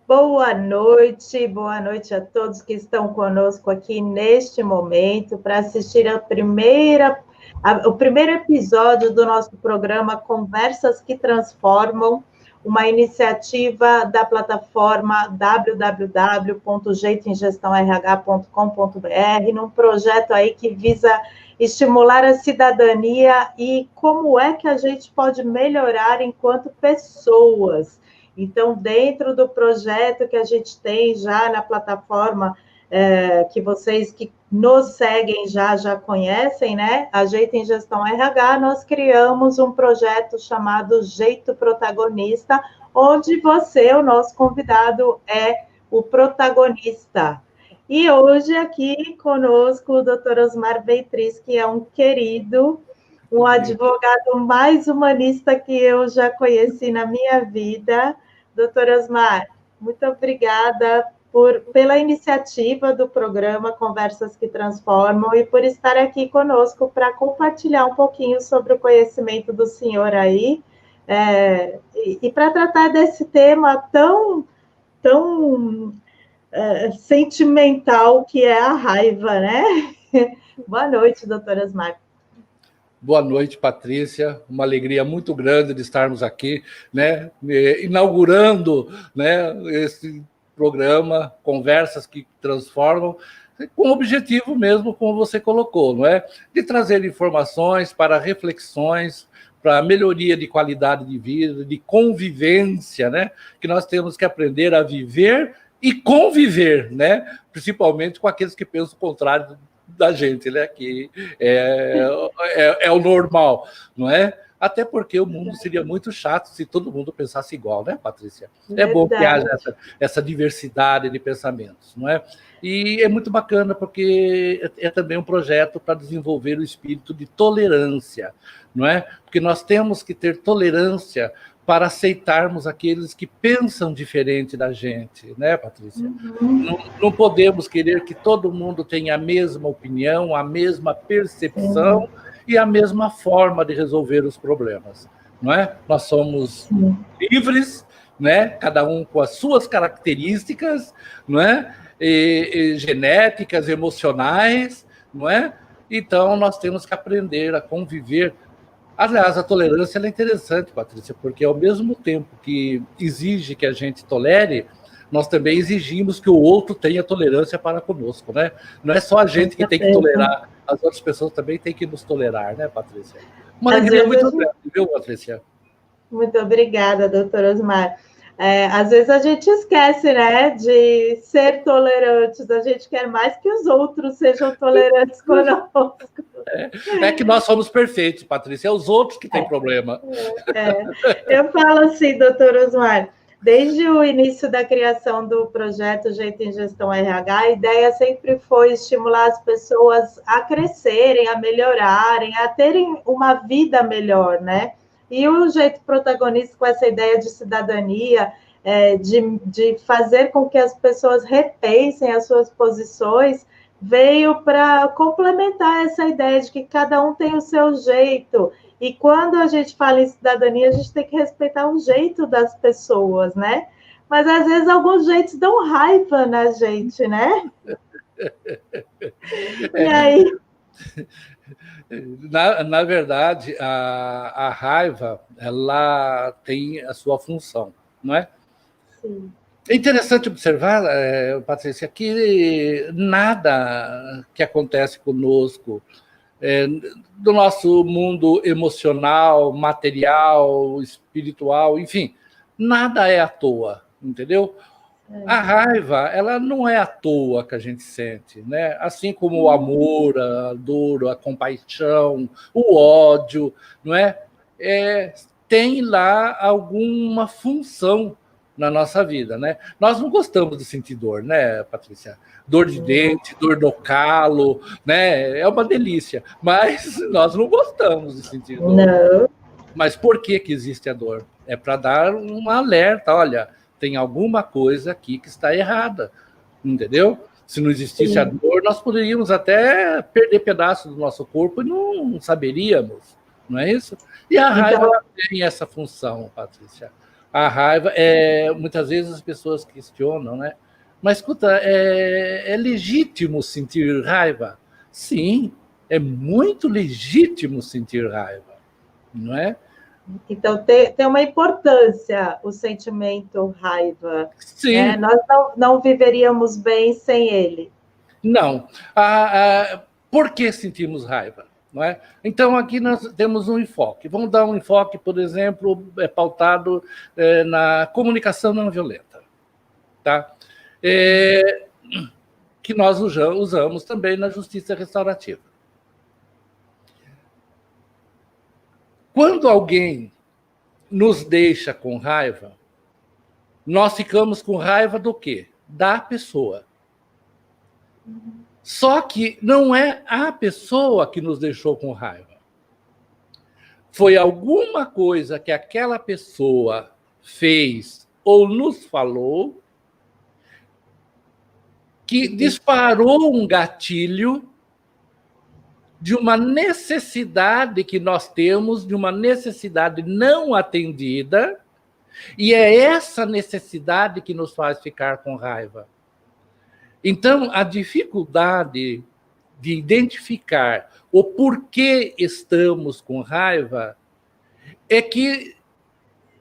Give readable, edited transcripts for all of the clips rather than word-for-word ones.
Boa noite a todos que estão conosco aqui neste momento para assistir o primeiro episódio do nosso programa Conversas que Transformam, uma iniciativa da plataforma www.jeitoemgestãorh.com.br, num projeto aí que visa estimular a cidadania e como é que a gente pode melhorar enquanto pessoas. Então, dentro do projeto que a gente tem já na plataforma, que vocês que nos seguem já conhecem, né? A Jeito em Gestão RH, nós criamos um projeto chamado Jeito Protagonista, onde você, o nosso convidado, é o protagonista. E hoje aqui conosco o Dr. Osmar Beatriz, que é um querido, um advogado mais humanista que eu já conheci na minha vida. Doutor Osmar, muito obrigada pela iniciativa do programa Conversas que Transformam e por estar aqui conosco para compartilhar um pouquinho sobre o conhecimento do senhor aí, e para tratar desse tema tão sentimental que é a raiva, né? Boa noite, doutor Osmar. Boa noite, Patrícia. Uma alegria muito grande de estarmos aqui, né, inaugurando, né, esse programa Conversas que Transformam, com o objetivo mesmo, como você colocou, não é? De trazer informações para reflexões, para melhoria de qualidade de vida, de convivência, né? Que nós temos que aprender a viver e conviver, né? Principalmente com aqueles que pensam o contrário da gente, né? Que é o normal, não é? Até porque o mundo seria muito chato se todo mundo pensasse igual, né, Patrícia? É bom que haja essa diversidade de pensamentos, não é? E é muito bacana porque é também um projeto para desenvolver o espírito de tolerância, não é? Porque nós temos que ter tolerância para aceitarmos aqueles que pensam diferente da gente, né, Patrícia? Não podemos querer que todo mundo tenha a mesma opinião, a mesma percepção e a mesma forma de resolver os problemas, não é? Nós somos livres, né? Cada um com as suas características, não é? E genéticas, emocionais, não é? Então, nós temos que aprender a conviver. Aliás, a tolerância é interessante, Patrícia, porque ao mesmo tempo que exige que a gente tolere, nós também exigimos que o outro tenha tolerância para conosco, né? Não é só a gente que tem que tolerar, as outras pessoas também têm que nos tolerar, né, Patrícia? Uma alegria muito grande, viu, Patrícia? Muito obrigada, doutor Osmar. Às vezes a gente esquece, né, de ser tolerantes, a gente quer mais que os outros sejam tolerantes conosco. É que nós somos perfeitos, Patrícia, é os outros que têm problema. Eu falo assim, doutor Osmar, desde o início da criação do projeto Jeito em Gestão RH, a ideia sempre foi estimular as pessoas a crescerem, a melhorarem, a terem uma vida melhor, né? E o Jeito Protagonista, com essa ideia de cidadania, de fazer com que as pessoas repensem as suas posições, veio para complementar essa ideia de que cada um tem o seu jeito. E quando a gente fala em cidadania, a gente tem que respeitar o jeito das pessoas, né? Mas às vezes alguns jeitos dão raiva na gente, né? E aí? Na verdade, a raiva, ela tem a sua função, não é? Sim. É interessante observar, Patrícia, que nada que acontece conosco, do nosso mundo emocional, material, espiritual, enfim, nada é à toa, entendeu? A raiva, ela não é à toa que a gente sente, né? Assim como o amor, a dor, a compaixão, o ódio, não é? Tem lá alguma função na nossa vida, né? Nós não gostamos de sentir dor, né, Patrícia? Dor de dente, dor no calo, né? É uma delícia, mas nós não gostamos de sentir dor. Não. Mas por que existe a dor? É para dar um alerta, olha, tem alguma coisa aqui que está errada, entendeu? Se não existisse a dor, nós poderíamos até perder pedaços do nosso corpo e não saberíamos, não é isso? E a raiva tem essa função, Patrícia. A raiva, muitas vezes as pessoas questionam, né? Mas, escuta, é legítimo sentir raiva? Sim, é muito legítimo sentir raiva, não é? Então, tem uma importância o sentimento raiva, né? Sim. Nós não viveríamos bem sem ele. Não. Por que sentimos raiva? Não é? Então, aqui nós temos um enfoque. Vamos dar um enfoque, por exemplo, pautado na comunicação não violenta. Tá? Que nós usamos também na justiça restaurativa. Quando alguém nos deixa com raiva, nós ficamos com raiva do quê? Da pessoa. Só que não é a pessoa que nos deixou com raiva. Foi alguma coisa que aquela pessoa fez ou nos falou que disparou um gatilho de uma necessidade que nós temos, de uma necessidade não atendida, e é essa necessidade que nos faz ficar com raiva. Então, a dificuldade de identificar o porquê estamos com raiva é que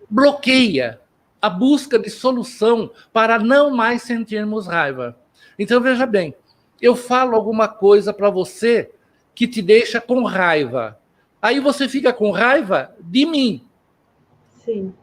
bloqueia a busca de solução para não mais sentirmos raiva. Então, veja bem, eu falo alguma coisa para você que te deixa com raiva. Aí você fica com raiva de mim. Sim.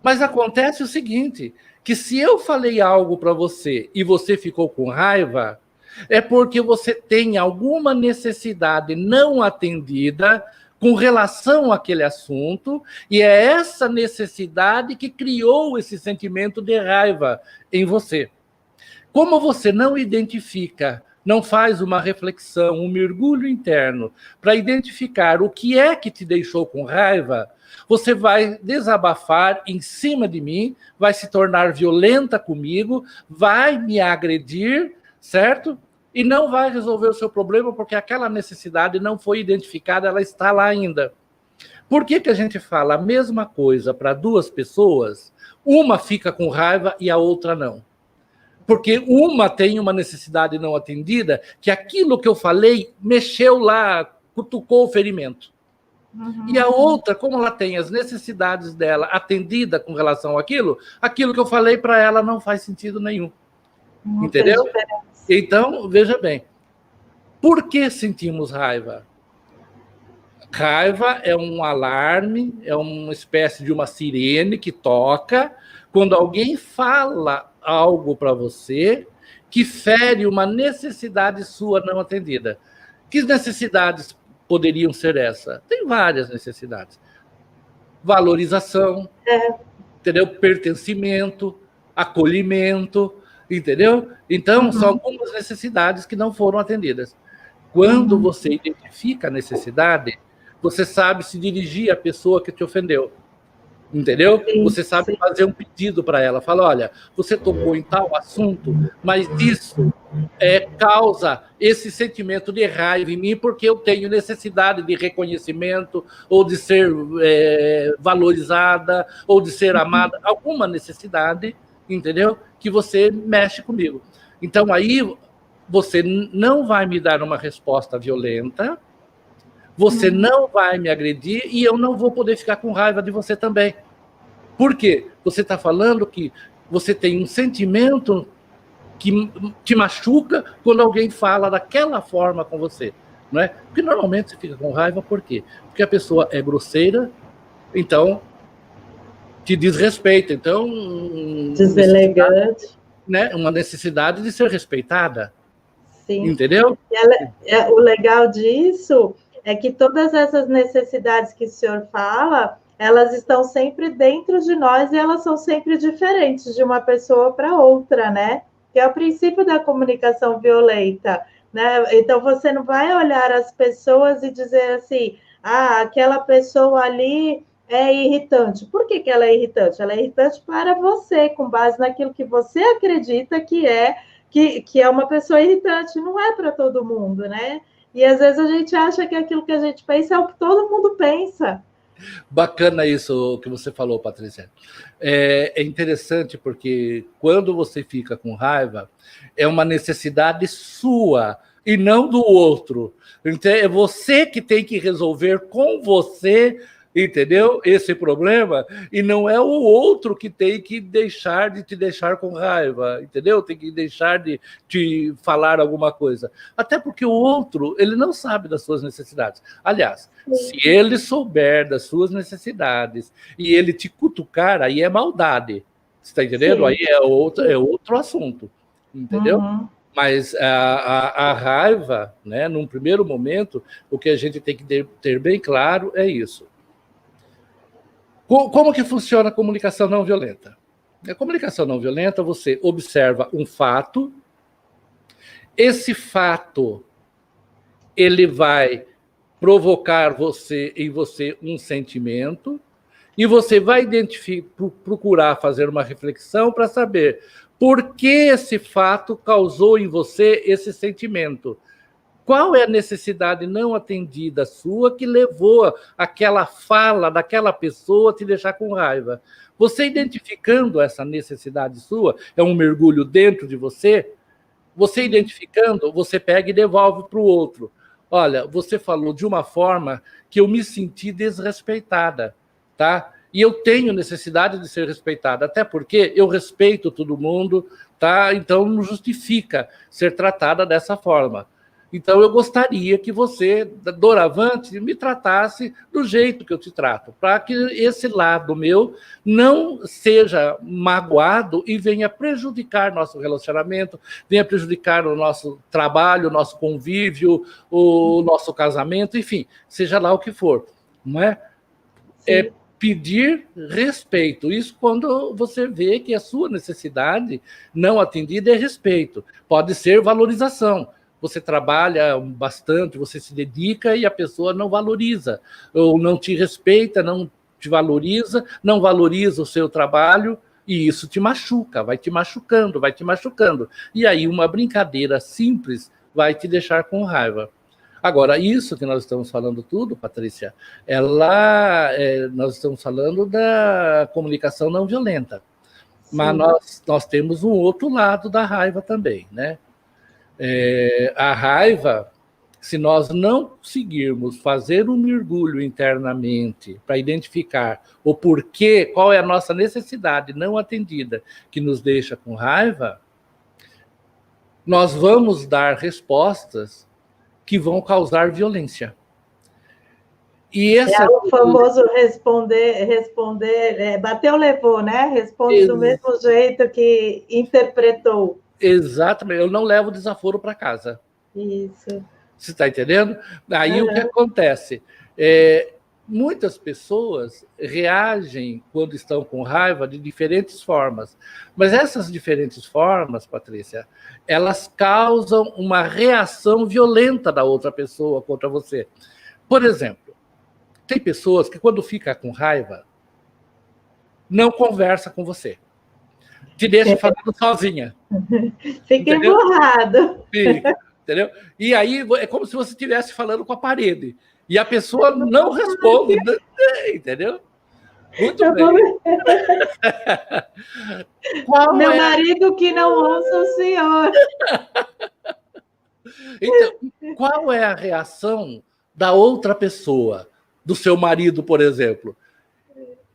Mas acontece o seguinte, que se eu falei algo para você e você ficou com raiva, é porque você tem alguma necessidade não atendida com relação àquele assunto, e é essa necessidade que criou esse sentimento de raiva em você. Como você não identifica, não faz uma reflexão, um mergulho interno para identificar o que é que te deixou com raiva, você vai desabafar em cima de mim, vai se tornar violenta comigo, vai me agredir, certo? E não vai resolver o seu problema porque aquela necessidade não foi identificada, ela está lá ainda. Por que a gente fala a mesma coisa para duas pessoas? Uma fica com raiva e a outra não. Porque uma tem uma necessidade não atendida, que aquilo que eu falei mexeu lá, cutucou o ferimento. Uhum. E a outra, como ela tem as necessidades dela atendida com relação àquilo, aquilo que eu falei para ela não faz sentido nenhum. Não entendeu? Então, veja bem, por que sentimos raiva? Raiva é um alarme, é uma espécie de uma sirene que toca quando alguém fala algo para você que fere uma necessidade sua não atendida. Que necessidades poderiam ser essa? Tem várias necessidades. Valorização, entendeu? Pertencimento, acolhimento, entendeu? Então, são algumas necessidades que não foram atendidas. Quando você identifica a necessidade, você sabe se dirigir à pessoa que te ofendeu. Entendeu? Você sabe fazer um pedido para ela. Fala, olha, você tocou em tal assunto, mas isso causa esse sentimento de raiva em mim porque eu tenho necessidade de reconhecimento ou de ser valorizada ou de ser amada. Alguma necessidade, entendeu? Que você mexe comigo. Então, aí, você não vai me dar uma resposta violenta, você não vai me agredir e eu não vou poder ficar com raiva de você também. Por quê? Você está falando que você tem um sentimento que te machuca quando alguém fala daquela forma com você. Não é? Porque normalmente você fica com raiva, por quê? Porque a pessoa é grosseira, então te desrespeita. Então, deselegante. Né? Uma necessidade de ser respeitada. Sim. Entendeu? O legal disso é que todas essas necessidades que o senhor fala, elas estão sempre dentro de nós e elas são sempre diferentes de uma pessoa para outra, né? Que é o princípio da comunicação violenta, né? Então, você não vai olhar as pessoas e dizer assim, aquela pessoa ali é irritante. Por que ela é irritante? Ela é irritante para você, com base naquilo que você acredita que é uma pessoa irritante. Não é para todo mundo, né? E às vezes a gente acha que aquilo que a gente pensa é o que todo mundo pensa. Bacana isso que você falou, Patrícia. É interessante porque quando você fica com raiva, é uma necessidade sua e não do outro. Então, é você que tem que resolver com você, entendeu? Esse problema, e não é o outro que tem que deixar de te deixar com raiva, entendeu? Tem que deixar de te falar alguma coisa. Até porque o outro, ele não sabe das suas necessidades. Aliás, se ele souber das suas necessidades e ele te cutucar, aí é maldade. Você está entendendo? Sim. Aí é outro assunto, entendeu? Uhum. Mas a raiva, né, num primeiro momento, o que a gente tem que ter bem claro é isso. Como que funciona a comunicação não violenta? A comunicação não violenta, você observa um fato, esse fato ele vai provocar em você um sentimento, e você vai procurar fazer uma reflexão para saber por que esse fato causou em você esse sentimento. Qual é a necessidade não atendida sua que levou aquela fala daquela pessoa a te deixar com raiva? Você identificando essa necessidade sua, é um mergulho dentro de você, você identificando, você pega e devolve para o outro. Olha, você falou de uma forma que eu me senti desrespeitada, tá? E eu tenho necessidade de ser respeitada, até porque eu respeito todo mundo, tá? Então não justifica ser tratada dessa forma. Então eu gostaria que você, doravante, me tratasse do jeito que eu te trato, para que esse lado meu não seja magoado e venha prejudicar nosso relacionamento, venha prejudicar o nosso trabalho, o nosso convívio, o nosso casamento, enfim, seja lá o que for, não é? Sim. É pedir respeito. Isso quando você vê que a sua necessidade não atendida é respeito. Pode ser valorização. Você trabalha bastante, você se dedica e a pessoa não valoriza, ou não te respeita, não te valoriza, não valoriza o seu trabalho, e isso te machuca, vai te machucando, vai te machucando. E aí uma brincadeira simples vai te deixar com raiva. Agora, isso que nós estamos falando tudo, Patrícia, nós estamos falando da comunicação não violenta. Sim. Mas nós temos um outro lado da raiva também, né? A raiva, se nós não conseguirmos fazer um mergulho internamente para identificar o porquê, qual é a nossa necessidade não atendida que nos deixa com raiva, nós vamos dar respostas que vão causar violência. E é o famoso responder, bateu, levou, né? Responde do mesmo jeito que interpretou. Exatamente, eu não levo desaforo para casa. Isso. Você está entendendo? Aí o que acontece? Muitas pessoas reagem quando estão com raiva de diferentes formas. Mas essas diferentes formas, Patrícia, elas causam uma reação violenta da outra pessoa contra você. Por exemplo, tem pessoas que quando fica com raiva, não conversa com você. Te deixa falando sozinha. Fica emburrado. Fica, entendeu? E aí é como se você estivesse falando com a parede. E a pessoa não responde, entendeu? Muito bem. Meu marido que não ouça o senhor. Então, qual é a reação da outra pessoa, do seu marido, por exemplo?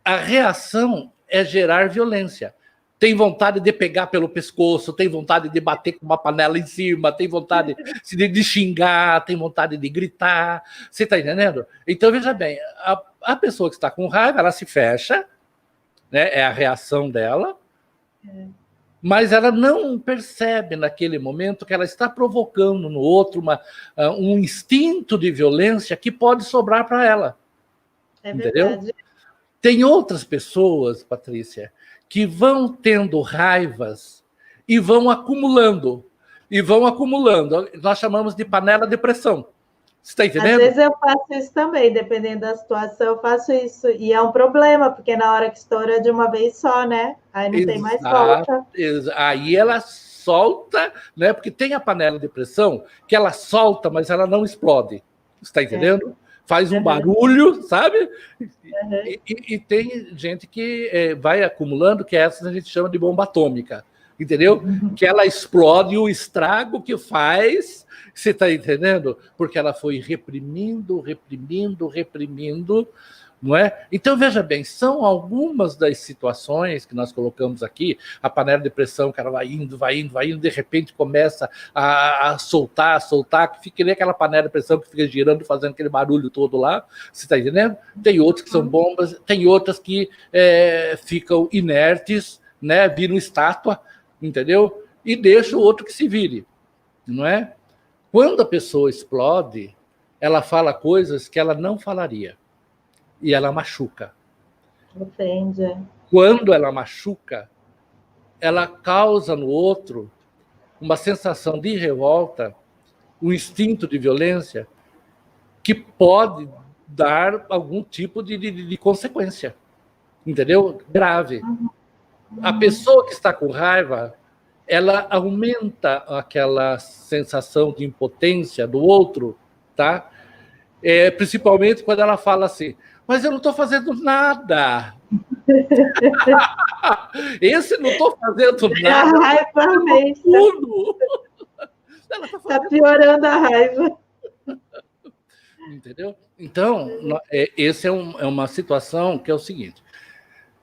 A reação é gerar violência. Tem vontade de pegar pelo pescoço, tem vontade de bater com uma panela em cima, tem vontade de xingar, tem vontade de gritar. Você está entendendo? Então, veja bem, a pessoa que está com raiva, ela se fecha, né? É a reação dela, mas ela não percebe naquele momento que ela está provocando no outro um instinto de violência que pode sobrar para ela. Entendeu? Verdade. Tem outras pessoas, Patrícia, que vão tendo raivas e vão acumulando. Nós chamamos de panela de pressão. Você está entendendo? Às vezes eu faço isso também, dependendo da situação, eu faço isso. E é um problema, porque na hora que estoura de uma vez só, né? Aí não tem mais volta. Aí ela solta, né? Porque tem a panela de pressão que ela solta, mas ela não explode. Você está entendendo? faz um barulho, sabe? E tem gente que vai acumulando, que essas a gente chama de bomba atômica, entendeu? Que ela explode, o estrago que faz, você está entendendo? Porque ela foi reprimindo, não é? Então, veja bem, são algumas das situações que nós colocamos aqui, a panela de pressão, que ela vai indo, de repente começa a soltar, que fica nem aquela panela de pressão que fica girando, fazendo aquele barulho todo lá, você está entendendo? Tem outras que são bombas, tem outras que ficam inertes, né? Viram estátua, entendeu? E deixa o outro que se vire, não é? Quando a pessoa explode, ela fala coisas que ela não falaria. E ela machuca. Entende. Quando ela machuca, ela causa no outro uma sensação de revolta, um instinto de violência que pode dar algum tipo de consequência, entendeu? Grave. A pessoa que está com raiva, ela aumenta aquela sensação de impotência do outro, tá? Principalmente quando ela fala assim, mas eu não estou fazendo nada. Esse não estou fazendo nada. A raiva mesmo. Está piorando a raiva. Entendeu? Então, essa é uma situação que é o seguinte.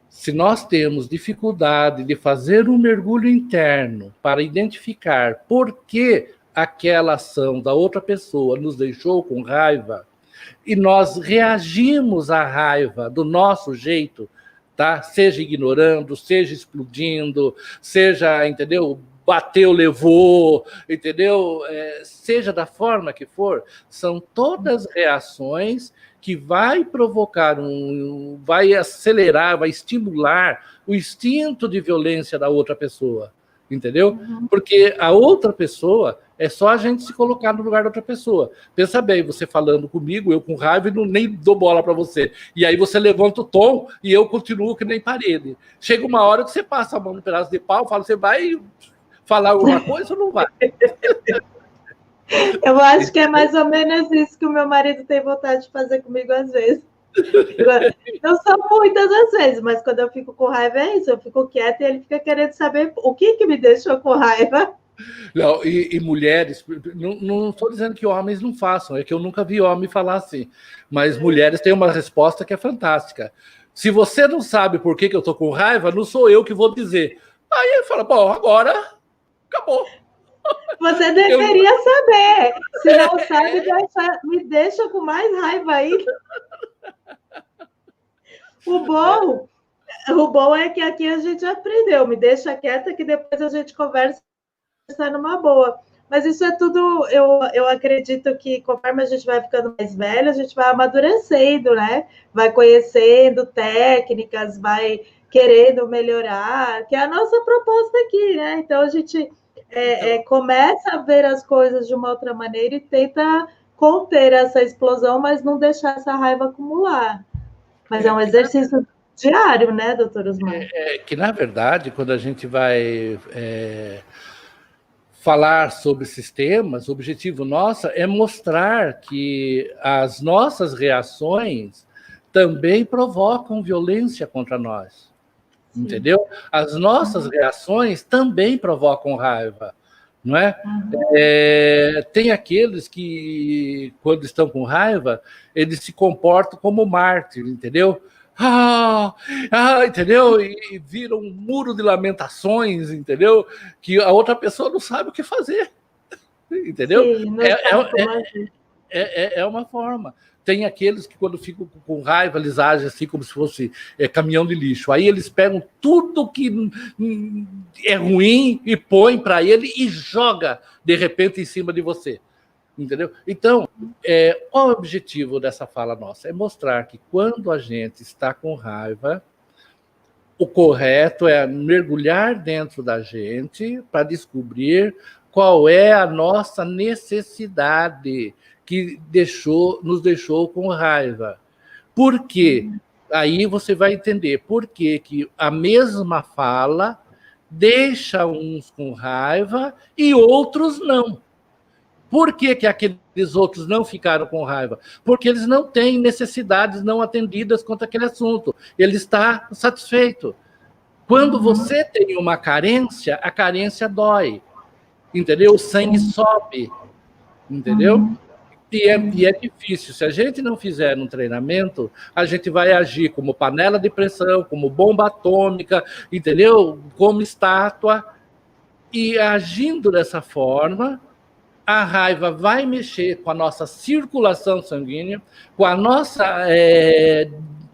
Se nós temos dificuldade de fazer um mergulho interno para identificar por que aquela ação da outra pessoa nos deixou com raiva, e nós reagimos à raiva do nosso jeito, tá? Seja ignorando, seja explodindo, seja, entendeu? Bateu, levou, entendeu? Seja da forma que for, são todas reações que vai provocar vai acelerar, vai estimular o instinto de violência da outra pessoa, entendeu? Porque a outra pessoa é só a gente se colocar no lugar da outra pessoa. Pensa bem, você falando comigo, eu com raiva e nem dou bola para você. E aí você levanta o tom e eu continuo que nem parede. Chega uma hora que você passa a mão no pedaço de pau, fala, você vai falar alguma coisa ou não vai? Eu acho que é mais ou menos isso que o meu marido tem vontade de fazer comigo às vezes. Não são muitas as vezes, mas quando eu fico com raiva é isso, eu fico quieta e ele fica querendo saber o que me deixou com raiva. Não, e mulheres, não estou dizendo que homens não façam, é que eu nunca vi homem falar assim, mas mulheres têm uma resposta que é fantástica. Se você não sabe por que eu estou com raiva, não sou eu que vou dizer. Aí ele fala, bom, agora acabou. Você deveria saber. Se não sabe, me deixa com mais raiva ainda. O bom é que aqui a gente aprendeu. Me deixa quieta que depois a gente conversa numa boa. Mas isso é tudo, eu acredito que conforme a gente vai ficando mais velho, a gente vai amadurecendo, né? Vai conhecendo técnicas, vai querendo melhorar, que é a nossa proposta aqui, né? Então a gente começa a ver as coisas de uma outra maneira e tenta conter essa explosão, mas não deixar essa raiva acumular. Mas é um exercício diário, né, doutor Osmar? Que, na verdade, quando a gente vai falar sobre esses temas, o objetivo nosso é mostrar que as nossas reações também provocam violência contra nós. Sim. Entendeu? As nossas reações também provocam raiva, não é? Tem aqueles que, quando estão com raiva, eles se comportam como mártir, entendeu? Entendeu? E vira um muro de lamentações, entendeu? Que a outra pessoa não sabe o que fazer, entendeu? Sim, é uma forma. Tem aqueles que, quando ficam com raiva, eles agem assim como se fosse caminhão de lixo. Aí eles pegam tudo que é ruim e põem para ele e joga, de repente, em cima de você. Entendeu? Então, qual é o objetivo dessa fala nossa? É mostrar que quando a gente está com raiva, o correto é mergulhar dentro da gente para descobrir qual é a nossa necessidade que nos deixou com raiva. Por quê? Aí você vai entender por que a mesma fala deixa uns com raiva e outros não. Por que que aqueles outros não ficaram com raiva? Porque eles não têm necessidades não atendidas quanto àquele assunto. Ele está satisfeito. Quando você tem uma carência, a carência dói, entendeu? O sangue sobe, entendeu? E é difícil. Se a gente não fizer um treinamento, a gente vai agir como panela de pressão, como bomba atômica, entendeu? Como estátua. E agindo dessa forma, a raiva vai mexer com a nossa circulação sanguínea, com a nossa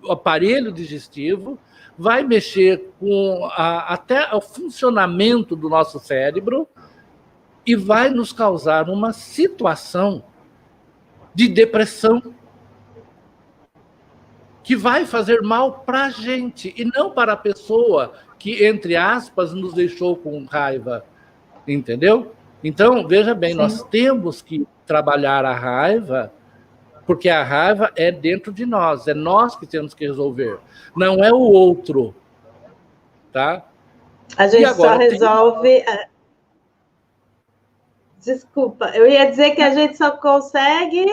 aparelho digestivo, vai mexer com até o funcionamento do nosso cérebro e vai nos causar uma situação de depressão que vai fazer mal para a gente e não para a pessoa que, entre aspas, nos deixou com raiva, entendeu? Então, veja bem, nós temos que trabalhar a raiva, porque a raiva é dentro de nós, é nós que temos que resolver, não é o outro, tá? A gente só resolve... Desculpa, eu ia dizer que a gente só consegue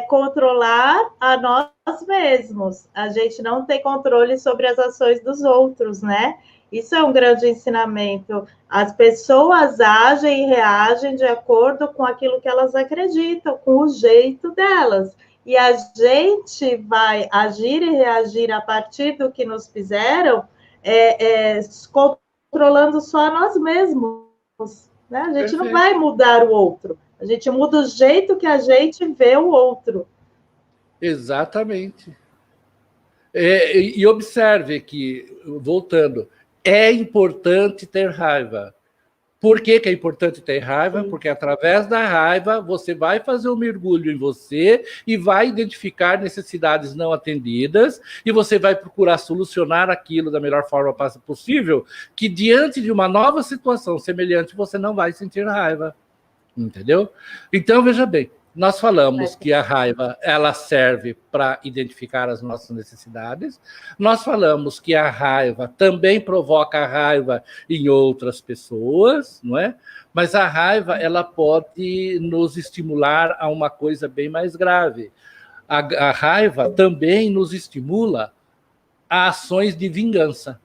controlar a nós mesmos. A gente não tem controle sobre as ações dos outros, né? Isso é um grande ensinamento. As pessoas agem e reagem de acordo com aquilo que elas acreditam, com o jeito delas. E a gente vai agir e reagir a partir do que nos fizeram, controlando só nós mesmos. Né? A gente não vai mudar o outro. A gente muda o jeito que a gente vê o outro. Exatamente. E observe que, voltando, é importante ter raiva. Por que é importante ter raiva? Sim. Porque através da raiva você vai fazer um mergulho em você e vai identificar necessidades não atendidas e você vai procurar solucionar aquilo da melhor forma possível, que diante de uma nova situação semelhante você não vai sentir raiva. Entendeu? Então, veja bem, nós falamos que a raiva ela serve para identificar as nossas necessidades, nós falamos que a raiva também provoca raiva em outras pessoas, não é? Mas a raiva ela pode nos estimular a uma coisa bem mais grave. A raiva também nos estimula a ações de vingança.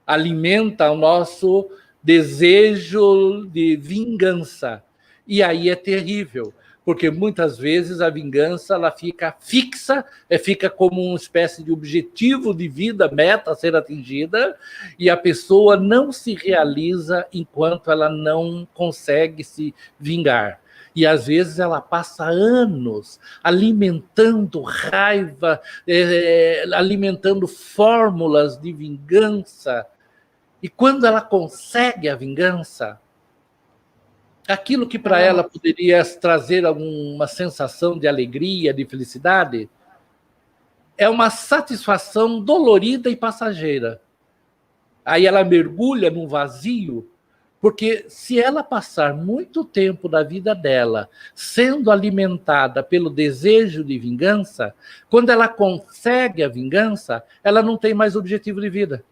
Alimenta o nosso desejo de vingança. E aí é terrível, porque muitas vezes a vingança ela fica fixa, fica como uma espécie de objetivo de vida, meta a ser atingida, e a pessoa não se realiza enquanto ela não consegue se vingar. E às vezes ela passa anos alimentando raiva, alimentando fórmulas de vingança. E quando ela consegue a vingança, aquilo que para ela poderia trazer alguma sensação de alegria, de felicidade, é uma satisfação dolorida e passageira. Aí ela mergulha num vazio, porque se ela passar muito tempo da vida dela sendo alimentada pelo desejo de vingança, quando ela consegue a vingança, ela não tem mais objetivo de vida.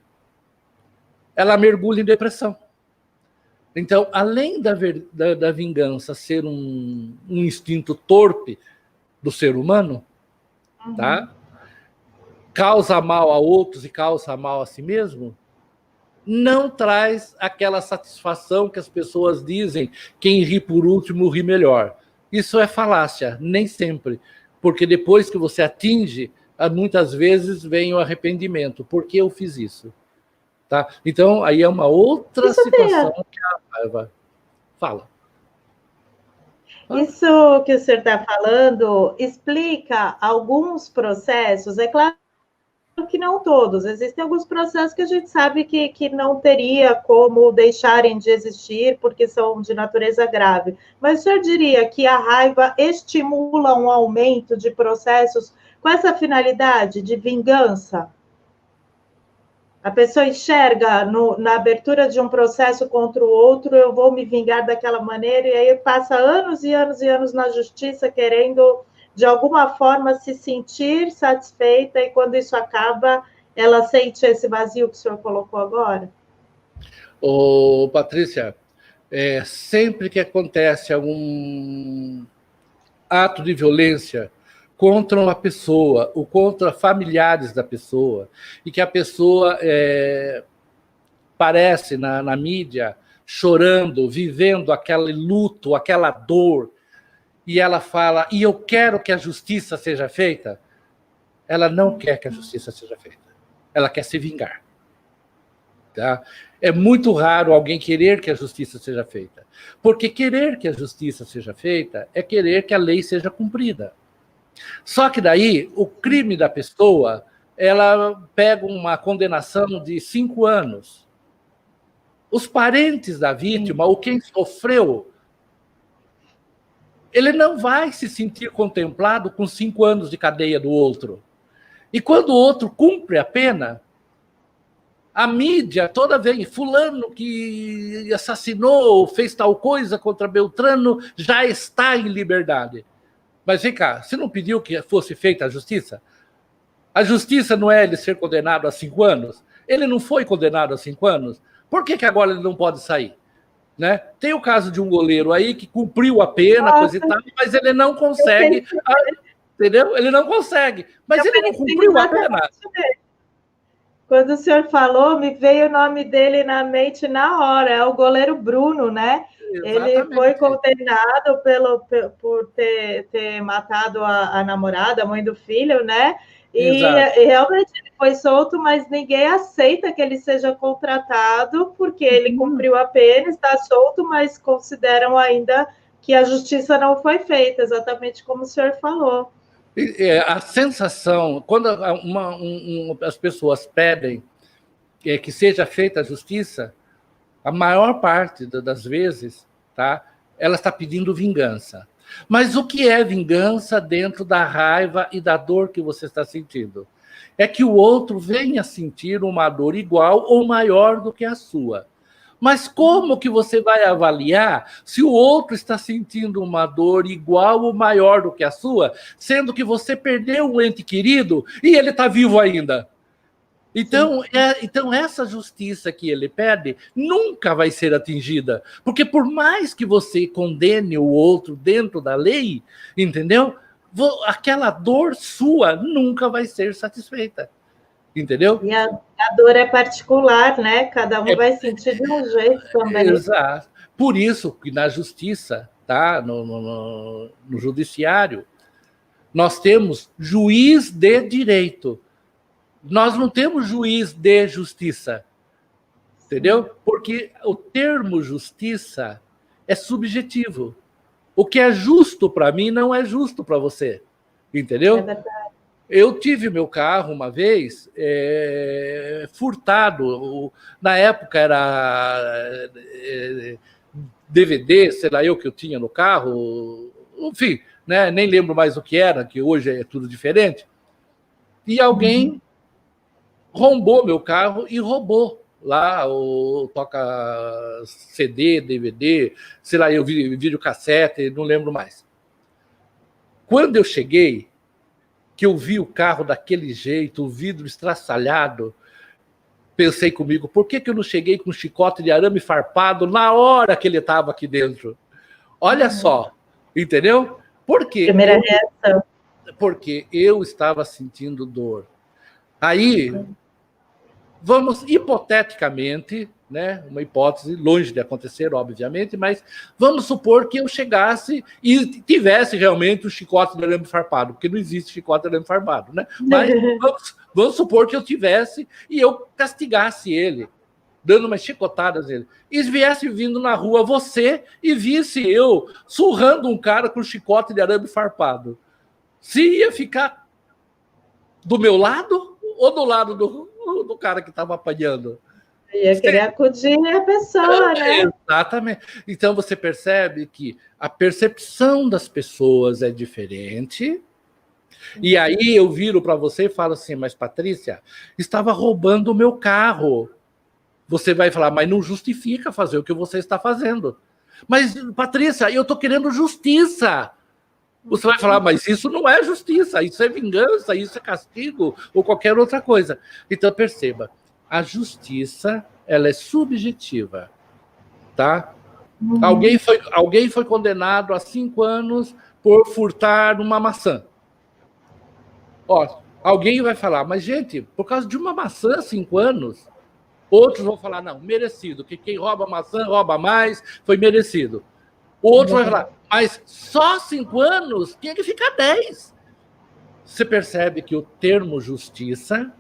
Ela mergulha em depressão. Então, além da vingança ser um instinto torpe do ser humano, tá? Causa mal a outros e causa mal a si mesmo, não traz aquela satisfação que as pessoas dizem, quem ri por último ri melhor. Isso é falácia, nem sempre. Porque depois que você atinge, muitas vezes vem o arrependimento. Por que eu fiz isso? Tá? Então, aí é uma outra situação que a raiva fala. Isso que o senhor está falando explica alguns processos. É claro que não todos. Existem alguns processos que a gente sabe que não teria como deixarem de existir porque são de natureza grave. Mas o senhor diria que a raiva estimula um aumento de processos com essa finalidade de vingança? A pessoa enxerga na abertura de um processo contra o outro, eu vou me vingar daquela maneira, e aí passa anos e anos e anos na justiça querendo, de alguma forma, se sentir satisfeita, e quando isso acaba, ela sente esse vazio que o senhor colocou agora? Ô, Patrícia, sempre que acontece algum ato de violência contra uma pessoa ou contra familiares da pessoa, e que a pessoa aparece na mídia chorando, vivendo aquele luto, aquela dor, e ela fala, e eu quero que a justiça seja feita, ela não quer que a justiça seja feita. Ela quer se vingar. Tá? É muito raro alguém querer que a justiça seja feita. Porque querer que a justiça seja feita é querer que a lei seja cumprida. Só que daí, o crime da pessoa, ela pega uma condenação de 5 anos. Os parentes da vítima, ou quem sofreu, ele não vai se sentir contemplado com 5 anos de cadeia do outro. E quando o outro cumpre a pena, a mídia toda vez, fulano que assassinou, fez tal coisa contra Beltrano, já está em liberdade. Mas vem cá, você não pediu que fosse feita a justiça? A justiça não é ele ser condenado a 5 anos? Ele não foi condenado a 5 anos? Por que agora ele não pode sair? Né? Tem o caso de um goleiro aí que cumpriu a pena, coisa e tal, mas ele não consegue, entendeu? Ele não consegue, mas ele não cumpriu a pena. Quando o senhor falou, me veio o nome dele na mente na hora, é o goleiro Bruno, né? Exatamente. Ele foi condenado por ter matado a namorada, a mãe do filho, né? E realmente ele foi solto, mas ninguém aceita que ele seja contratado, porque ele cumpriu a pena, está solto, mas consideram ainda que a justiça não foi feita, exatamente como o senhor falou. A sensação, quando as pessoas pedem que seja feita a justiça, a maior parte das vezes, tá, ela está pedindo vingança. Mas o que é vingança dentro da raiva e da dor que você está sentindo? É que o outro venha sentir uma dor igual ou maior do que a sua. Mas como que você vai avaliar se o outro está sentindo uma dor igual ou maior do que a sua, sendo que você perdeu um ente querido e ele está vivo ainda? Então, essa justiça que ele pede nunca vai ser atingida. Porque por mais que você condene o outro dentro da lei, entendeu? Aquela dor sua nunca vai ser satisfeita. Entendeu? E a dor é particular, né? Cada um vai sentir de um jeito também. Exato. Por isso que na justiça, tá? no judiciário, nós temos juiz de direito. Nós não temos juiz de justiça. Entendeu? Porque o termo justiça é subjetivo. O que é justo para mim não é justo para você. Entendeu? É verdade. Eu tive meu carro uma vez furtado. Na época era DVD, sei lá eu que eu tinha no carro. Enfim, né? Nem lembro mais o que era, que hoje é tudo diferente. E alguém roubou meu carro e roubou lá o toca CD, DVD, sei lá, eu vi videocassete, não lembro mais. Quando eu cheguei, que eu vi o carro daquele jeito, o vidro estraçalhado, pensei comigo, por que eu não cheguei com um chicote de arame farpado na hora que ele estava aqui dentro? Olha só, entendeu? Por quê? Primeira reação. Porque eu estava sentindo dor. Aí, vamos, hipoteticamente, né, uma hipótese longe de acontecer, obviamente, mas vamos supor que eu chegasse e tivesse realmente o chicote de arame farpado, porque não existe chicote de arame farpado, né? Mas vamos supor que eu tivesse e eu castigasse ele, dando umas chicotadas nele, e viesse vindo na rua você e visse eu surrando um cara com chicote de arame farpado. Se ia ficar do meu lado ou do lado do cara que estava apanhando? Ia querer acudir a pessoa, né? Exatamente. Então você percebe que a percepção das pessoas é diferente. E aí eu viro para você e falo assim, mas Patrícia, estava roubando o meu carro. Você vai falar, mas não justifica fazer o que você está fazendo. Mas, Patrícia, eu estou querendo justiça. Você vai falar, mas isso não é justiça, isso é vingança, isso é castigo, ou qualquer outra coisa. Então, perceba, a justiça, ela é subjetiva, tá? Uhum. Alguém foi condenado a 5 anos por furtar uma maçã. Ó, alguém vai falar, mas, gente, por causa de uma maçã, 5 anos, outros vão falar, não, merecido, que quem rouba maçã rouba mais, foi merecido. O outro vai falar, mas só 5 anos? Tinha que ficar 10. Você percebe que o termo justiça,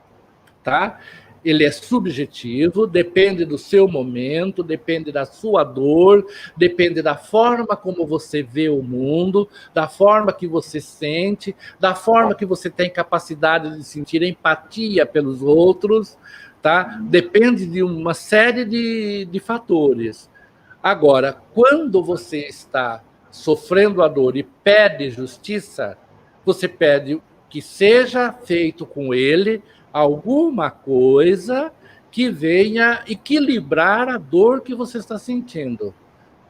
tá? Ele é subjetivo, depende do seu momento, depende da sua dor, depende da forma como você vê o mundo, da forma que você sente, da forma que você tem capacidade de sentir empatia pelos outros, tá? Depende de uma série de fatores. Agora, quando você está sofrendo a dor e pede justiça, você pede que seja feito com ele alguma coisa que venha equilibrar a dor que você está sentindo.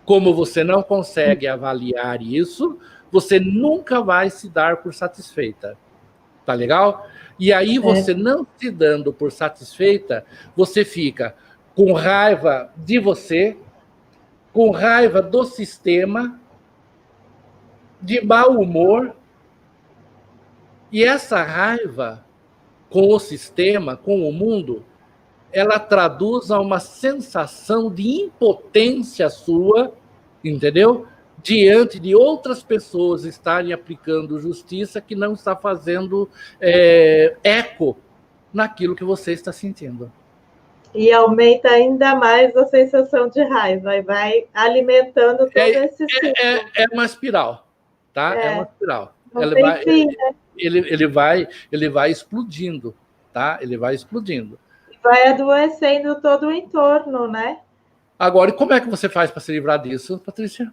Como você não consegue avaliar isso, você nunca vai se dar por satisfeita. Tá legal? E aí, você não se dando por satisfeita, você fica com raiva de você, com raiva do sistema, de mau humor. E essa raiva com o sistema, com o mundo, ela traduz a uma sensação de impotência sua, entendeu? Diante de outras pessoas estarem aplicando justiça que não está fazendo eco naquilo que você está sentindo. E aumenta ainda mais a sensação de raiva e vai alimentando todo esse ciclo. É uma espiral, tá? É uma espiral. Não tem fim, né? Ele vai explodindo, tá? Ele vai explodindo. Vai adoecendo todo o entorno, né? Agora, e como é que você faz para se livrar disso, Patrícia?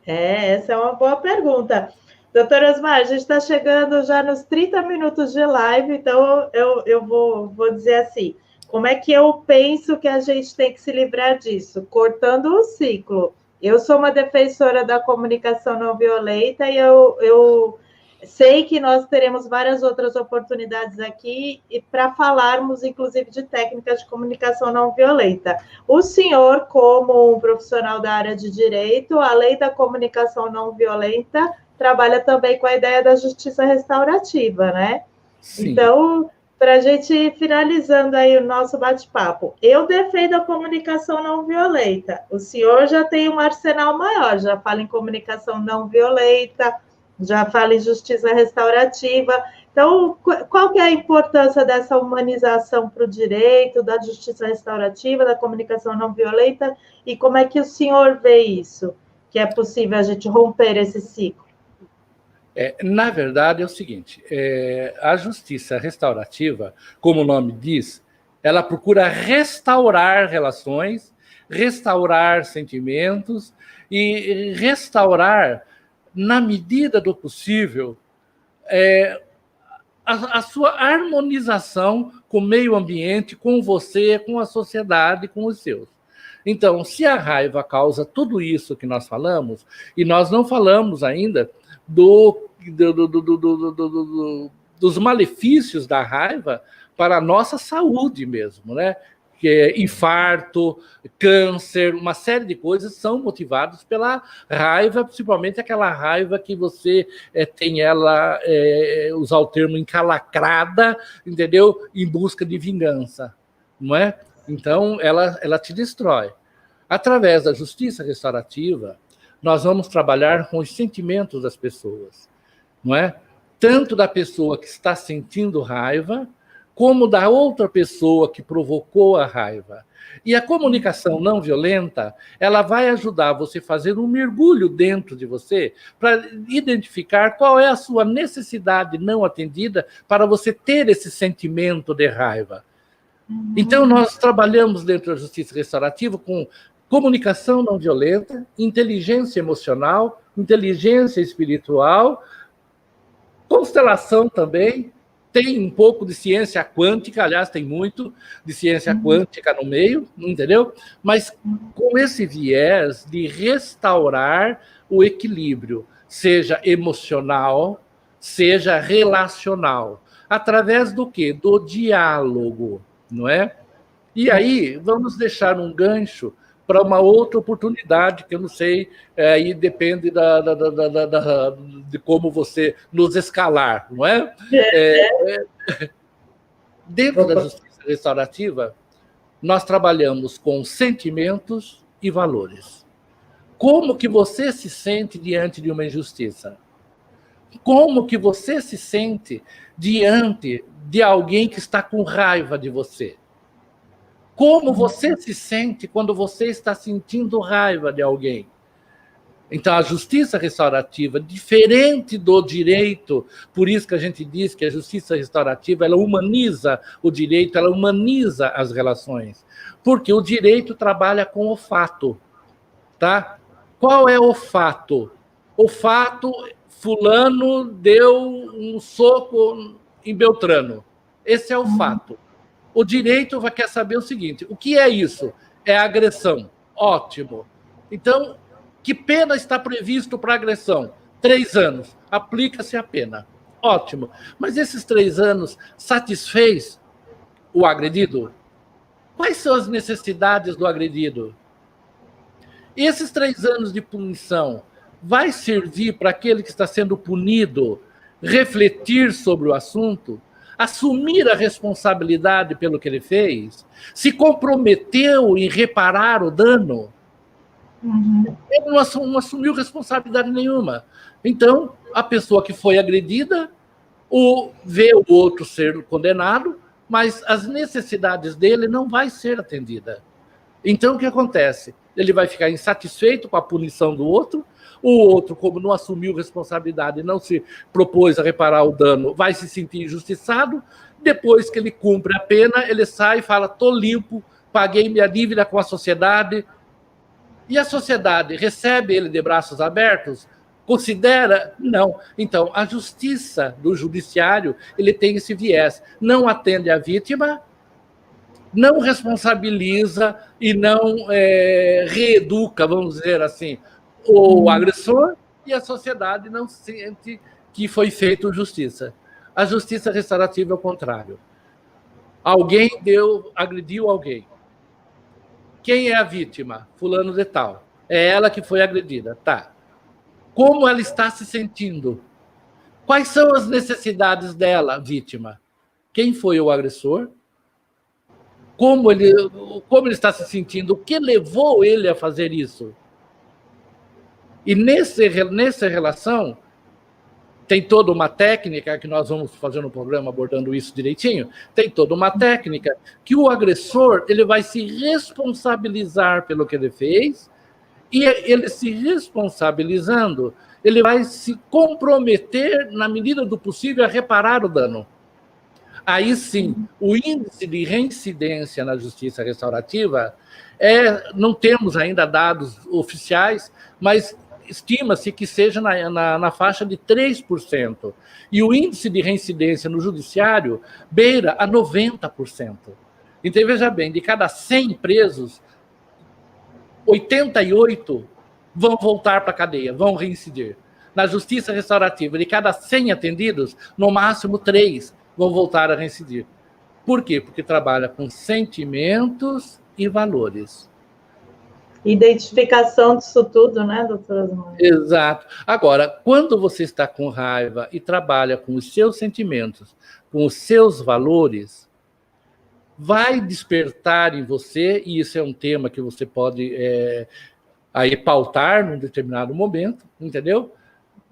Essa é uma boa pergunta. Doutora Osmar, a gente está chegando já nos 30 minutos de live, então eu vou dizer assim, como é que eu penso que a gente tem que se livrar disso? Cortando o ciclo. Eu sou uma defensora da comunicação não violenta e eu sei que nós teremos várias outras oportunidades aqui e para falarmos, inclusive, de técnicas de comunicação não violenta. O senhor, como um profissional da área de direito, além da comunicação não violenta, trabalha também com a ideia da justiça restaurativa, né? Sim. Então, para a gente ir finalizando aí o nosso bate-papo, eu defendo a comunicação não violenta. O senhor já tem um arsenal maior, já fala em comunicação não violenta, já fala em justiça restaurativa. Então, qual que é a importância dessa humanização para o direito, da justiça restaurativa, da comunicação não violenta, e como é que o senhor vê isso, que é possível a gente romper esse ciclo? Na verdade, é o seguinte, a justiça restaurativa, como o nome diz, ela procura restaurar relações, restaurar sentimentos e restaurar, na medida do possível, a sua harmonização com o meio ambiente, com você, com a sociedade, com os seus. Então, se a raiva causa tudo isso que nós falamos, e nós não falamos ainda dos malefícios da raiva para a nossa saúde mesmo, né? Que é infarto, câncer, uma série de coisas são motivadas pela raiva, principalmente aquela raiva que você tem ela, usar o termo encalacrada, entendeu? Em busca de vingança, não é? Então, ela te destrói. Através da justiça restaurativa, nós vamos trabalhar com os sentimentos das pessoas, não é? Tanto da pessoa que está sentindo raiva, como da outra pessoa que provocou a raiva. E a comunicação não violenta, ela vai ajudar você a fazer um mergulho dentro de você para identificar qual é a sua necessidade não atendida para você ter esse sentimento de raiva. Então, nós trabalhamos dentro da justiça restaurativa com comunicação não violenta, inteligência emocional, inteligência espiritual, constelação também, tem um pouco de ciência quântica, aliás, tem muito de ciência quântica no meio, entendeu? Mas com esse viés de restaurar o equilíbrio, seja emocional, seja relacional, através do quê? Do diálogo, não é? E aí, vamos deixar um gancho para uma outra oportunidade, que eu não sei, aí depende de como você nos escalar, não é? Dentro da justiça restaurativa, nós trabalhamos com sentimentos e valores. Como que você se sente diante de uma injustiça? Como que você se sente diante de alguém que está com raiva de você? Como você se sente quando você está sentindo raiva de alguém? Então, a justiça restaurativa, diferente do direito, por isso que a gente diz que a justiça restaurativa, ela humaniza o direito, ela humaniza as relações, porque o direito trabalha com o fato, tá? Qual é o fato? O fato, fulano deu um soco em Beltrano. Esse é o fato. O direito quer saber o seguinte, o que é isso? É agressão. Ótimo. Então, que pena está previsto para agressão? 3 anos. Aplica-se a pena. Ótimo. Mas esses 3 anos satisfez o agredido? Quais são as necessidades do agredido? Esses 3 anos de punição vai servir para aquele que está sendo punido refletir sobre o assunto, assumir a responsabilidade pelo que ele fez, se comprometeu em reparar o dano? Ele não assumiu responsabilidade nenhuma. Então, a pessoa que foi agredida vê o outro ser condenado, mas as necessidades dele não vai ser atendida. Então, o que acontece? Ele vai ficar insatisfeito com a punição do outro, o outro, como não assumiu responsabilidade e não se propôs a reparar o dano, vai se sentir injustiçado. Depois que ele cumpre a pena, ele sai e fala, estou limpo, paguei minha dívida com a sociedade. E a sociedade recebe ele de braços abertos? Considera? Não. Então, a justiça do judiciário, ele tem esse viés. Não atende a vítima, não responsabiliza e não reeduca, vamos dizer assim, o agressor, e a sociedade não sente que foi feita justiça. A justiça restaurativa é o contrário. Alguém agrediu alguém. Quem é a vítima? Fulano de tal. É ela que foi agredida. Tá. Como ela está se sentindo? Quais são as necessidades dela, vítima? Quem foi o agressor? Como ele está se sentindo? O que levou ele a fazer isso? E nessa relação, tem toda uma técnica, que nós vamos fazer no programa abordando isso direitinho, tem toda uma técnica que o agressor ele vai se responsabilizar pelo que ele fez, e ele se responsabilizando, ele vai se comprometer, na medida do possível, a reparar o dano. Aí sim, o índice de reincidência na justiça restaurativa, não temos ainda dados oficiais, mas estima-se que seja na faixa de 3%. E o índice de reincidência no judiciário beira a 90%. Então, veja bem, de cada 100 presos, 88 vão voltar para a cadeia, vão reincidir. Na justiça restaurativa, de cada 100 atendidos, no máximo 3 vão voltar a reincidir. Por quê? Porque trabalha com sentimentos e valores. Identificação disso tudo, né, doutora Osmar? Exato. Agora, quando você está com raiva e trabalha com os seus sentimentos, com os seus valores, vai despertar em você, e isso é um tema que você pode aí pautar num determinado momento, entendeu?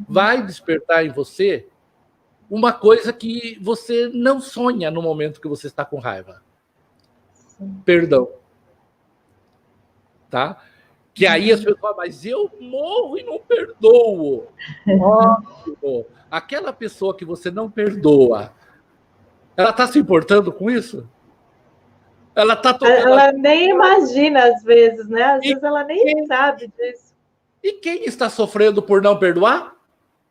Vai despertar em você uma coisa que você não sonha no momento que você está com raiva. Sim. Perdão. Tá? Que aí as pessoas falam, mas eu morro e não perdoo. Ótimo. Aquela pessoa que você não perdoa, ela está se importando com isso? Ela está tocando... Ela nem imagina, às vezes, né? Às vezes ela nem sabe disso. E quem está sofrendo por não perdoar?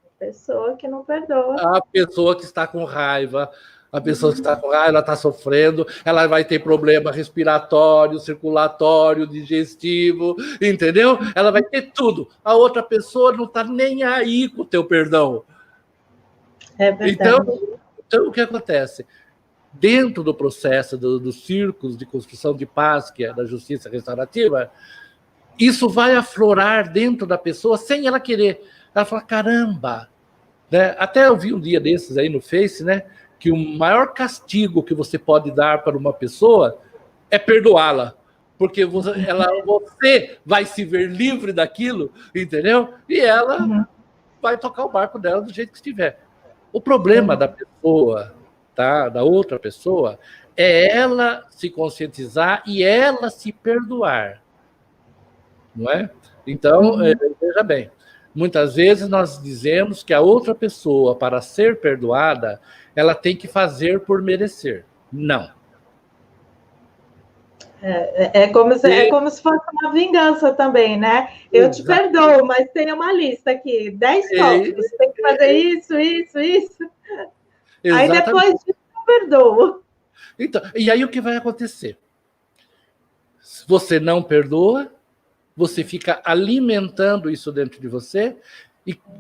A pessoa que não perdoa. A pessoa que está com raiva. A pessoa que está com raiva, ela está sofrendo, ela vai ter problema respiratório, circulatório, digestivo, entendeu? Ela vai ter tudo. A outra pessoa não está nem aí com o teu perdão. É verdade. Então, o que acontece? Dentro do processo dos círculos de construção de paz, que é da justiça restaurativa, isso vai aflorar dentro da pessoa sem ela querer. Ela fala, caramba, né? Até eu vi um dia desses aí no Face, né, que o maior castigo que você pode dar para uma pessoa é perdoá-la. Porque você vai se ver livre daquilo, entendeu? E ela vai tocar o barco dela do jeito que estiver. O problema da pessoa, tá, da outra pessoa, é ela se conscientizar e ela se perdoar, não é? Então, veja bem, muitas vezes nós dizemos que a outra pessoa, para ser perdoada, ela tem que fazer por merecer. Não. É como se fosse uma vingança também, né? Eu te perdoo, mas tem uma lista aqui, 10 tópicos, você tem que fazer isso, isso, isso. Aí depois disso eu perdoo. Então, e aí o que vai acontecer? Se você não perdoa, você fica alimentando isso dentro de você,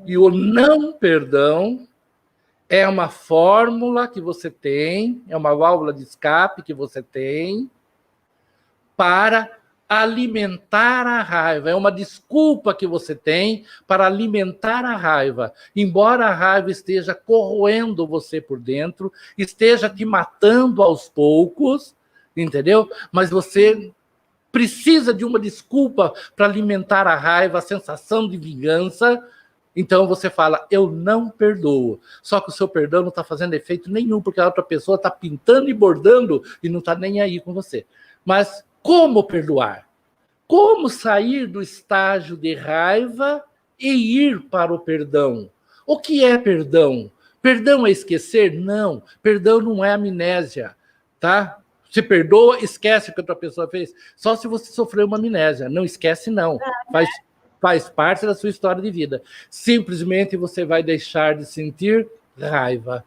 e o não perdão é uma fórmula que você tem, é uma válvula de escape que você tem para alimentar a raiva. É uma desculpa que você tem para alimentar a raiva. Embora a raiva esteja corroendo você por dentro, esteja te matando aos poucos, entendeu? Mas você precisa de uma desculpa para alimentar a raiva, a sensação de vingança. Então você fala, eu não perdoo. Só que o seu perdão não está fazendo efeito nenhum, porque a outra pessoa está pintando e bordando e não está nem aí com você. Mas como perdoar? Como sair do estágio de raiva e ir para o perdão? O que é perdão? Perdão é esquecer? Não. Perdão não é amnésia, tá? Se perdoa, esquece o que a outra pessoa fez. Só se você sofreu uma amnésia. Não esquece, não. Faz parte da sua história de vida. Simplesmente você vai deixar de sentir raiva.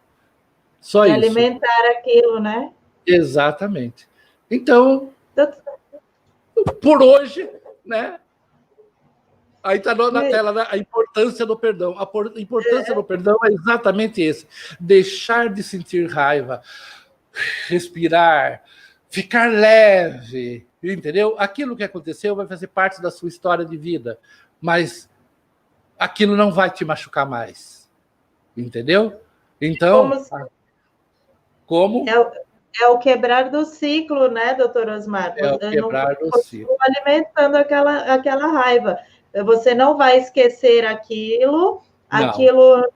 Só isso. Alimentar aquilo, né? Exatamente. Então, por hoje, né? Aí está na tela, né? A importância do perdão. A importância do perdão é exatamente esse. Deixar de sentir raiva, respirar, ficar leve, entendeu? Aquilo que aconteceu vai fazer parte da sua história de vida, mas aquilo não vai te machucar mais, entendeu? Então, como? É o quebrar do ciclo, né, doutor Osmar? É o quebrar do ciclo. Alimentando aquela raiva. Você não vai esquecer aquilo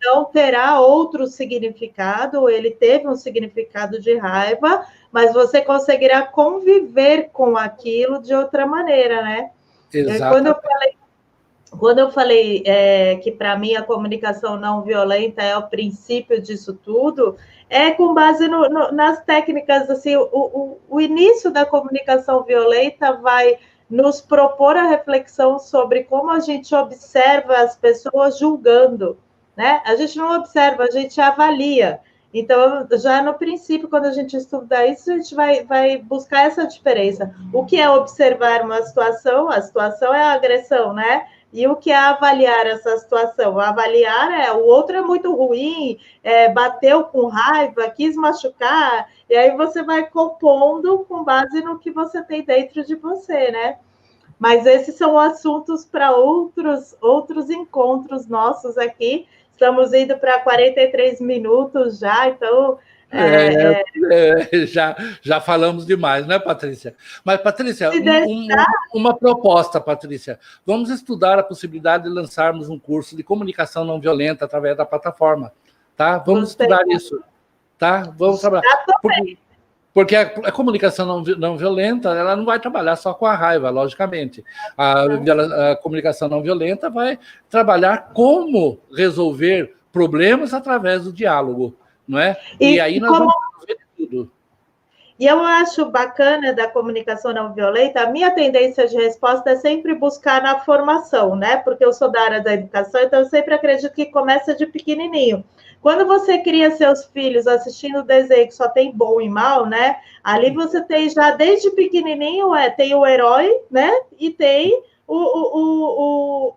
não terá outro significado, ele teve um significado de raiva, mas você conseguirá conviver com aquilo de outra maneira, né? Exatamente. Quando eu falei que, para mim, a comunicação não violenta é o princípio disso tudo, é com base nas técnicas, assim, o início da comunicação violenta vai nos propor a reflexão sobre como a gente observa as pessoas julgando, né? A gente não observa, a gente avalia. Então, já no princípio, quando a gente estuda isso, a gente vai buscar essa diferença. O que é observar uma situação? A situação é a agressão, né? E o que é avaliar essa situação? Avaliar o outro é muito ruim, bateu com raiva, quis machucar, e aí você vai compondo com base no que você tem dentro de você, né? Mas esses são assuntos para outros encontros nossos aqui. Estamos indo para 43 minutos já, então... Já falamos demais, né, Patrícia? Mas, Patrícia, uma proposta, Patrícia. Vamos estudar a possibilidade de lançarmos um curso de comunicação não violenta através da plataforma, tá? Vamos estudar isso, tá? Vamos trabalhar. Porque a comunicação não violenta, ela não vai trabalhar só com a raiva, logicamente. A comunicação não violenta vai trabalhar como resolver problemas através do diálogo. Não é? E aí nós vamos ver tudo. E eu acho bacana da comunicação não violenta, a minha tendência de resposta é sempre buscar na formação, né? Porque eu sou da área da educação, então eu sempre acredito que começa de pequenininho. Quando você cria seus filhos assistindo desenho que só tem bom e mal, né? Ali você tem já desde pequenininho, tem o herói, né? E tem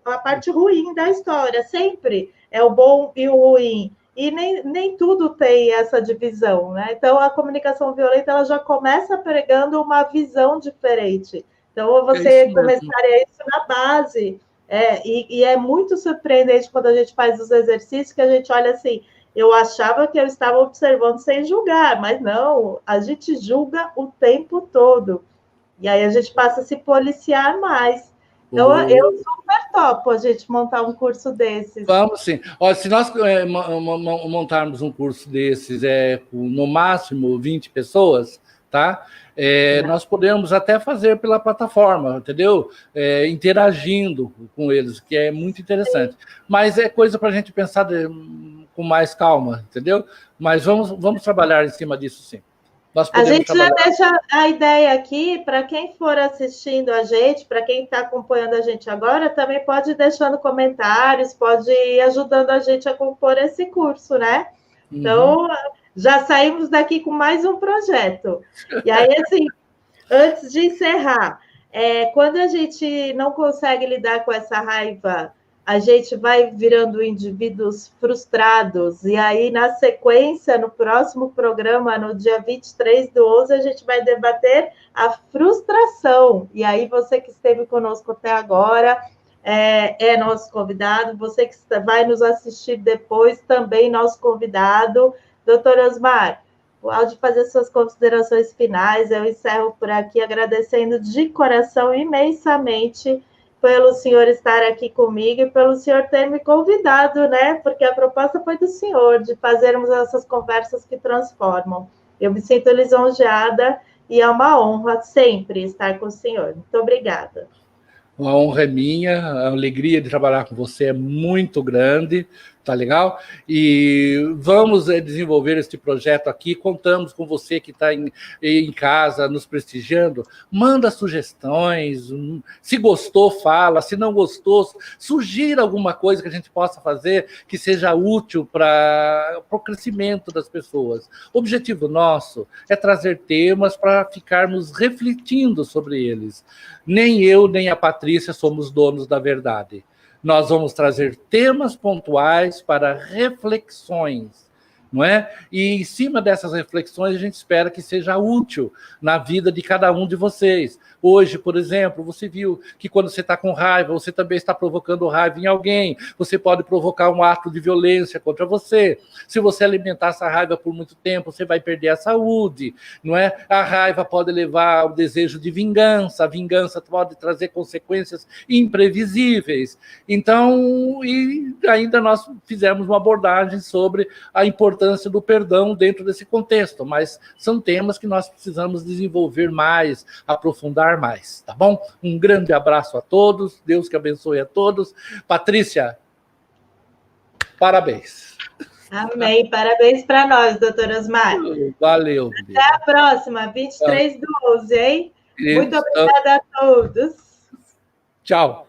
a parte ruim da história, sempre é o bom e o ruim. E nem tudo tem essa divisão, né? Então, a comunicação violenta ela já começa pregando uma visão diferente. Então, você começaria isso na base. E é muito surpreendente quando a gente faz os exercícios, que a gente olha assim, eu achava que eu estava observando sem julgar, mas não, a gente julga o tempo todo. E aí a gente passa a se policiar mais. Então, eu super topo a gente montar um curso desses. Vamos sim. Olha, se nós montarmos um curso desses, com no máximo 20 pessoas, tá? Nós podemos até fazer pela plataforma, entendeu? Interagindo com eles, que é muito interessante. Sim. Mas é coisa para a gente pensar com mais calma, entendeu? Mas vamos trabalhar em cima disso, sim. A gente já deixa a ideia aqui para quem for assistindo a gente, para quem está acompanhando a gente agora, também pode ir deixando comentários, pode ir ajudando a gente a compor esse curso, né? Então, já saímos daqui com mais um projeto. E aí, assim, antes de encerrar, quando a gente não consegue lidar com essa raiva, a gente vai virando indivíduos frustrados, e aí, na sequência, no próximo programa, no dia 23/11, a gente vai debater a frustração. E aí, você que esteve conosco até agora, é nosso convidado, você que vai nos assistir depois, também nosso convidado. Doutor Osmar, pode fazer suas considerações finais, eu encerro por aqui, agradecendo de coração imensamente pelo senhor estar aqui comigo e pelo senhor ter me convidado, né? Porque a proposta foi do senhor, de fazermos essas conversas que transformam. Eu me sinto lisonjeada e é uma honra sempre estar com o senhor. Muito obrigada. A honra é minha, a alegria de trabalhar com você é muito grande, tá legal? E vamos desenvolver este projeto aqui, contamos com você que está em casa, nos prestigiando, manda sugestões, se gostou, fala, se não gostou, sugira alguma coisa que a gente possa fazer que seja útil para o crescimento das pessoas. O objetivo nosso é trazer temas para ficarmos refletindo sobre eles. Nem eu, nem a Patrícia somos donos da verdade. Nós vamos trazer temas pontuais para reflexões, não é? E em cima dessas reflexões, a gente espera que seja útil na vida de cada um de vocês. Hoje, por exemplo, você viu que quando você está com raiva, você também está provocando raiva em alguém, você pode provocar um ato de violência contra você. Se você alimentar essa raiva por muito tempo, você vai perder a saúde, não é? A raiva pode levar ao desejo de vingança, a vingança pode trazer consequências imprevisíveis. Então, e ainda nós fizemos uma abordagem sobre a importância do perdão dentro desse contexto, mas são temas que nós precisamos desenvolver mais, aprofundar mais, tá bom? Um grande abraço a todos, Deus que abençoe a todos. Patrícia, parabéns. Amém, parabéns para nós, doutor Osmar. Valeu. Até a próxima, 23/11, hein? Muito obrigada a todos. Tchau.